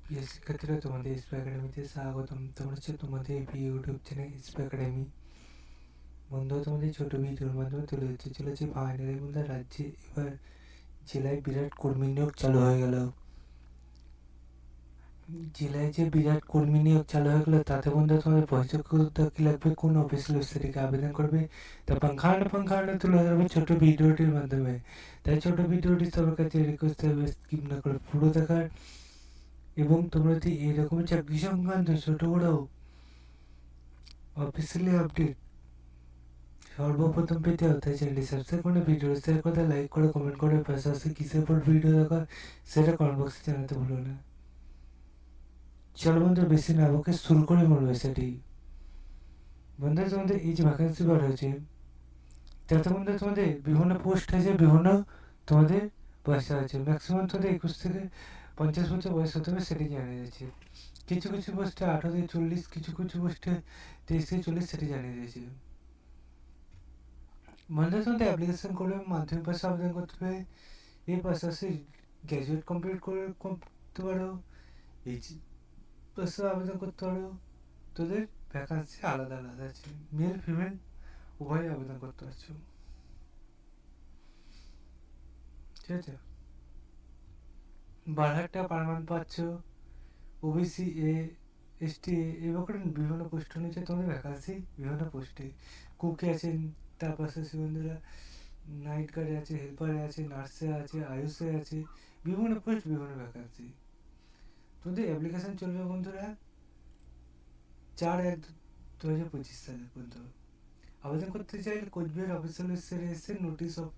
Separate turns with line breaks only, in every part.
প্রিয় শিক্ষার্থীরা, তোমাদের স্পা একাডেমিতে স্বাগতম। তোমরা হচ্ছে তোমাদের ইউটিউব চ্যানেল স্পা একাডেমি। বন্ধু, তোমাদের ছোট ভিডিওর মাধ্যমে তুলে ধরতে চলেছে ফাইনালি বন্ধু, রাজ্যে এবার জেলায় বিরাট কর্মী নিয়োগ চালু হয়ে গেল। জেলায় যে বিরাট কর্মী নিয়োগ চালু হয়ে গেল, তাতে বন্ধু তোমাদের পরিচয়তা কি লাগবে, কোন অফিসিয়াল ওয়েবসাইটে আবেদন করবে, তা পাংখান্ড তুলে ধরবে ছোট ভিডিওটির মাধ্যমে। তাই ছোট ভিডিওটি সবার কাছে রিকোয়েস্ট হবে স্কিপ না করে পুরো দেখার। এবং তোমরা যদি এইরকম চাকরি সংক্রান্ত ছোট বড় অফিসিয়ালি আপডেট সর্বপ্রথম পেতে অর্থাৎ চ্যানেলটি সাবস্ক্রাইব করে ভিডিও শেয়ার করে লাইক করে কমেন্ট করে পাশাপাশি কিসের পর ভিডিও দেখা সেটা কমেন্ট বক্সে জানাতে ভুলো না। চলো বন্ধু, বেশি না বকে শুরু করে মূল সেটি। বন্ধু, তোমাদের এই যে ভ্যাকেন্সি বার হয়েছে, তাতে বন্ধু তোমাদের বিভিন্ন পোস্ট আছে, বিভিন্ন তোমাদের পয়সা আছে। ম্যাক্সিমাম তোমাদের 21 থেকে 50 বছর বয়স হতে হবে, সেটি জানা যাচ্ছে। কিছু কিছু পোস্টে 18 থেকে 40, কিছু কিছু পোস্টে 23 থেকে 40, সেটি জানিয়ে দিয়েছে। বন্ধু, তোমাদের অ্যাপ্লিকেশন করবে মাধ্যমিক পাশে আবেদন করতে হবে। এর পাশাপাশি গ্র্যাজুয়েট কমপ্লিট করতে পারো, এইচ পাশে আবেদন করতে পারো। তোদের ভ্যাকান্সি আলাদা আলাদা আছে, মেল ফিমেল উভয় আবেদন করতে পারছো। ঠিক আছে, 12,000 টাকা পার মান্থ পাচ্ছ। ওবিসি এ, এসটি এরকম বিভিন্ন পোস্ট অনুযায়ী তোমাদের ভ্যাকান্সি বিভিন্ন পোস্টে। কুকে আছেন, তার পাশাপাশি বন্ধুরা নাইট গার্ডে আছে, হেল্পারে আছে, নার্সে আছে, আয়ুষে আছে, বিভিন্ন পোস্ট বিভিন্ন ভ্যাকান্সি। তোদের অ্যাপ্লিকেশন চলবে বন্ধুরা 4/1/2025 সালে পর্যন্ত। আবেদন করতে চাইলে কোচবিহার অফিসিয়াল ওয়েবসাইটে এসে নোটিশ অফ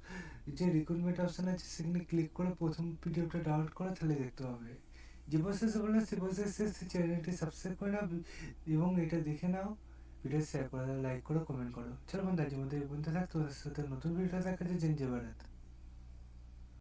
যে রিক্রুটমেন্ট অপশান আছে সেখানে ক্লিক করে প্রথম পিডিএফটা ডাউনলোড করে তাহলে দেখতে হবে। যে প্রসেসে বললাম সে প্রসেসে চ্যানেলটি সাবস্ক্রাইব করে নাও এবং এটা দেখে নাও, ভিডিও শেয়ার করে দাও, লাইক করো, কমেন্ট করো। চলো বন্ধু, আজ মধ্যে এই পর্যন্ত থাক। তোমাদের সাথে নতুন ভিডিও দেখা যাচ্ছে। জেন জয় ভারত।